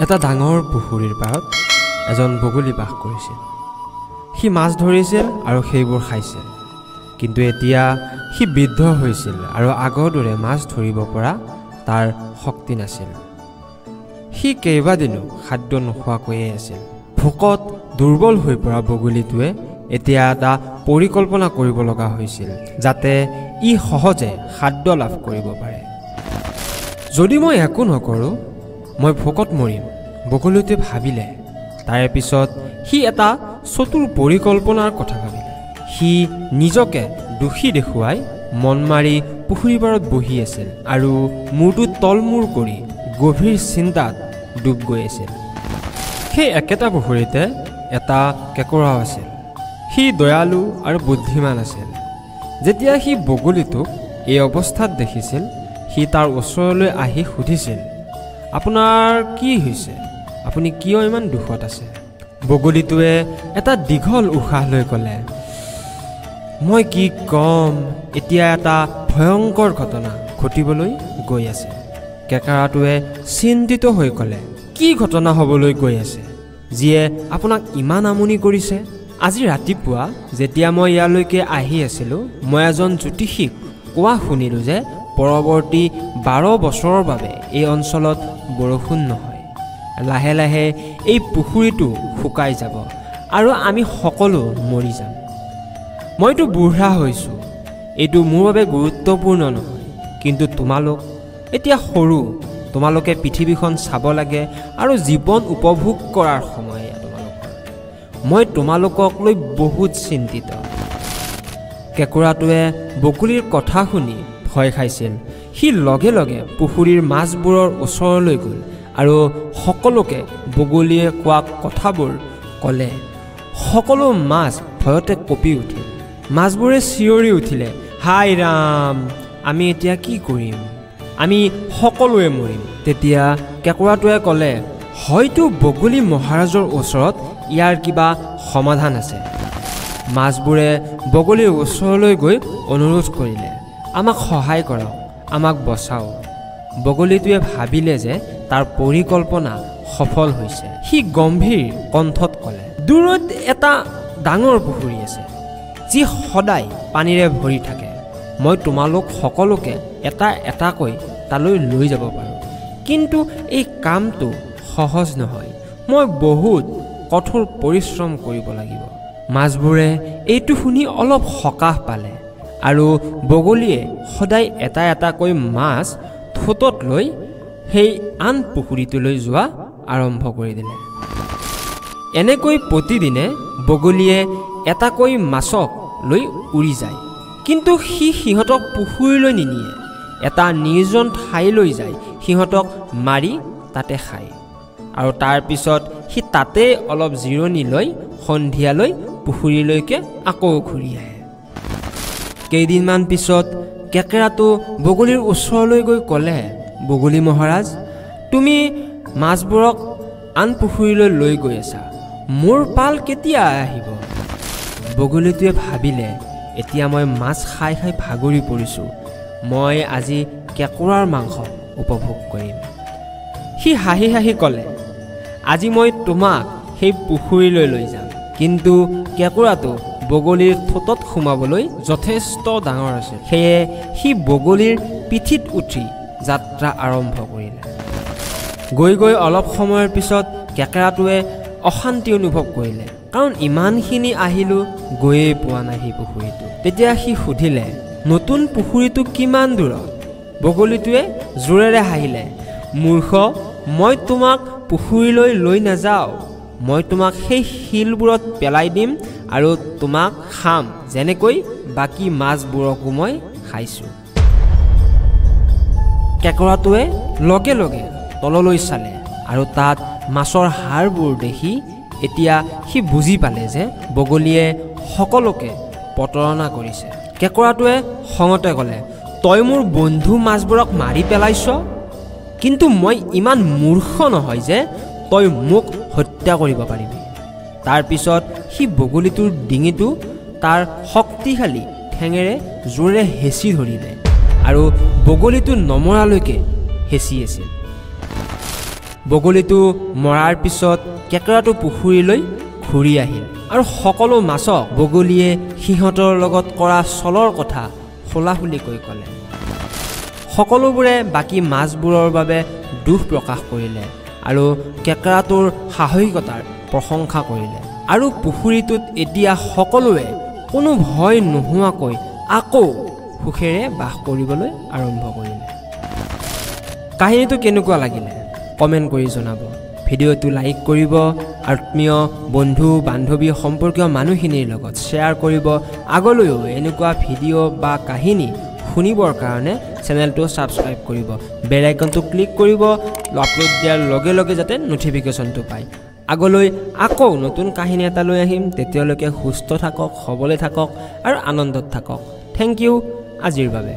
এটা ডাঙৰ পুখুৰীৰ পাৰত এজন বগলী বাস কৰিছিল। সি মাছ ধৰিছিল আৰু সেইবোৰ খাইছিল। কিন্তু এতিয়া সি বৃদ্ধ হৈছিল আৰু আগৰ দৰে মাছ ধৰিব পৰা তাৰ শক্তি নাছিল। সি কেইবাদিনো খাদ্য নোখোৱাকৈয়ে আছিল। ভোকত দুৰ্বল হৈ পৰা বগলীটোৱে এতিয়া এটা পৰিকল্পনা কৰিব লগা হৈছিল যাতে ই সহজে খাদ্য লাভ কৰিব পাৰে। যদি মই একো নকৰোঁ মই ভোকত মৰিম, বগলীটোৱে ভাবিলে। তাৰে পিছত সি এটা চতুৰ পৰিকল্পনাৰ কথা ভাবিলে। সি নিজকে দোষী দেখুৱাই মন মাৰি পুখুৰীৰ পাৰত বহি আছিল আৰু মূৰটো তলমূৰ কৰি গভীৰ চিন্তাত ডুব গৈ আছিল। সেই একেটা পুখুৰীতে এটা কেঁকোৰাও আছিল। সি দয়ালু আৰু বুদ্ধিমান আছিল। যেতিয়া সি বগলীটোক এই অৱস্থাত দেখিছিল, সি তাৰ ওচৰলৈ আহি সুধিছিল, আপোনাৰ কি হৈছে? আপুনি কিয় ইমান দুখত আছে? বগলীটোৱে এটা দীঘল উশাহ লৈ ক'লে, মই কি ক'ম, এতিয়া এটা ভয়ংকৰ ঘটনা ঘটিবলৈ গৈ আছে। কেঁকোৰাটোৱে চিন্তিত হৈ ক'লে, কি ঘটনা হ'বলৈ গৈ আছে যিয়ে আপোনাক ইমান আমনি কৰিছে? আজি ৰাতিপুৱা যেতিয়া মই ইয়ালৈকে আহি আছিলোঁ, মই এজন জ্যোতিষীক কোৱা শুনিলোঁ যে পৰৱৰ্তী 12 বছৰৰ বাবে এই অঞ্চলত বৰষুণ নহয়। লাহে লাহে এই পুখুৰীটো শুকাই যাব আৰু আমি সকলো মৰি যাম। মইতো বুঢ়া হৈছোঁ, এইটো মোৰ বাবে গুৰুত্বপূৰ্ণ নহয়। কিন্তু তোমালোক এতিয়া সৰু, তোমালোকে পৃথিৱীখন চাব লাগে আৰু জীৱন উপভোগ কৰাৰ সময় তোমালোকৰ। মই তোমালোকক লৈ বহুত চিন্তিত। কেঁকোৰাটোৱে বগলীৰ কথা শুনি ভয় খাইছিল। সি লগে লগে পুখুৰীৰ মাছবোৰৰ ওচৰলৈ গ'ল আৰু সকলোকে বগলীয়ে কোৱা কথাবোৰ ক'লে। সকলো মাছ ভয়তে কঁপি উঠিল। মাছবোৰে চিঞৰি উঠিলে, হাই ৰাম, আমি এতিয়া কি কৰিম? আমি সকলোৱে মৰিম। তেতিয়া কেঁকোৰাটোৱে ক'লে, হয়তো বগলী মহাৰাজৰ ওচৰত ইয়াৰ কিবা সমাধান আছে। মাছবোৰে বগলীৰ ওচৰলৈ গৈ অনুৰোধ কৰিলে, আমাক সহায় কৰক, আমাক বচাওক। বগলীটোৱে ভাবিলে যে তাৰ পৰিকল্পনা সফল হৈছে। সি গম্ভীৰ কণ্ঠত ক'লে, দূৰত এটা ডাঙৰ পুখুৰী আছে যি সদায় পানীৰে ভৰি থাকে। মই তোমালোক সকলোকে এটা এটাকৈ তালৈ লৈ যাব পাৰোঁ। কিন্তু এই কামটো সহজ নহয়। মই বহুত কঠোৰ পৰিশ্ৰম কৰিব লাগিব। মাছবোৰে এইটো শুনি অলপ সকাহ পালে আৰু বগলীয়ে সদায় এটা এটাকৈ মাছ ঠোঁটত লৈ সেই আন পুখুৰীটোলৈ যোৱা আৰম্ভ কৰি দিলে। এনেকৈ প্ৰতিদিনে বগলীয়ে এটাকৈ মাছক লৈ উৰি যায়। কিন্তু সি সিহঁতক পুখুৰীলৈ নিনিয়ে। এটা নিৰ্জন ঠাইলৈ যায়, সিহঁতক মাৰি তাতে খায় আৰু তাৰ পিছত সি তাতে অলপ জিৰণি লৈ সন্ধিয়ালৈ পুখুৰীলৈকে আকৌ ঘূৰি আহে। কেইদিনমান পিছত কেঁকোৰাটো বগলীৰ ওচৰলৈ গৈ ক'লে, বগলী মহাৰাজ, তুমি মাছবোৰক আন পুখুৰীলৈ লৈ গৈ আছা, মোৰ পাল কেতিয়া আহিব? বগলীটোৱে ভাবিলে, এতিয়া মই মাছ খাই খাই ভাগৰি পৰিছোঁ, মই আজি কেঁকোৰাৰ মাংস উপভোগ কৰিম। সি হাঁহি হাঁহি ক'লে, আজি মই তোমাক সেই পুখুৰীলৈ লৈ যাম। কিন্তু কেঁকোৰাটো বগলীৰ ঠোঁটত সোমাবলৈ যথেষ্ট ডাঙৰ আছিল। সেয়ে সি বগলীৰ পিঠিত উঠি যাত্ৰা আৰম্ভ কৰিলে। গৈ গৈ অলপ সময়ৰ পিছত কেঁকোৰাটোৱে অশান্তি অনুভৱ কৰিলে, কাৰণ ইমানখিনি আহিলোঁ গৈয়ে পোৱা নাই সেই পুখুৰীটো। তেতিয়া সি সুধিলে, নতুন পুখুৰীটো কিমান দূৰত? বগলীটোৱে জোৰেৰে হাঁহিলে, মূৰ্খ, মই তোমাক পুখুৰীলৈ লৈ নাযাওঁ। মই তোমাক সেই শিলবোৰত পেলাই দিম আৰু তোমাক খাম, যেনেকৈ বাকী মাছবোৰকো মই খাইছোঁ। কেঁকোৰাটোৱে লগে লগে তললৈ চালে আৰু তাত মাছৰ হাড়বোৰ দেখি এতিয়া সি বুজি পালে যে বগলীয়ে সকলোকে প্ৰতাৰণা কৰিছে। কেঁকোৰাটোৱে খঙতে ক'লে, তই মোৰ বন্ধু মাছবোৰক মাৰি পেলাইছ, কিন্তু মই ইমান মূৰ্খ নহয় যে তই মোক হত্যা কৰিব পাৰিবি। তাৰপিছত সি বগলীটোৰ ডিঙিটো তাৰ শক্তিশালী ঠেঙেৰে জোৰে হেঁচি ধৰিলে আৰু বগলীটো নমৰালৈকে হেঁচি আছিল। বগলীটো মৰাৰ পিছত কেঁকৰাটো পুখুৰীলৈ ঘূৰি আহিল আৰু সকলো মাছক বগলীয়ে সিহঁতৰ লগত কৰা চলৰ কথা খোলাখুলিকৈ ক'লে। সকলোবোৰে বাকী মাছবোৰৰ বাবে দুখ প্ৰকাশ কৰিলে আৰু কেঁকৰাটোৰ সাহসিকতাৰ প্ৰশংসা কৰিলে আৰু পুখুৰীটোত এতিয়া সকলোৱে কোনো ভয় নোহোৱাকৈ আকৌ সুখেৰে বাস কৰিবলৈ আৰম্ভ কৰিলে। কাহিনীটো কেনেকুৱা লাগিলে কমেণ্ট কৰি জনাব। ভিডিঅ'টো লাইক কৰিব, আত্মীয় বন্ধু বান্ধৱী সম্পৰ্কীয় মানুহখিনিৰ লগত শ্বেয়াৰ কৰিব। আগলৈও এনেকুৱা ভিডিঅ' বা কাহিনী শুনিবৰ কাৰণে চেনেলটো ছাবস্ক্ৰাইব কৰিব, বেল আইকনটো ক্লিক কৰিব, আপলোড দিয়াৰ লগে লগে যাতে ন'টিফিকেশ্যনটো পায়। আগলৈ আকৌ নতুন কাহিনী এটা লৈ আহিম। তেতিয়ালৈকে সুস্থ থাকক, সবলে থাকক আৰু আনন্দত থাকক। থেংক ইউ আজিৰ বাবে।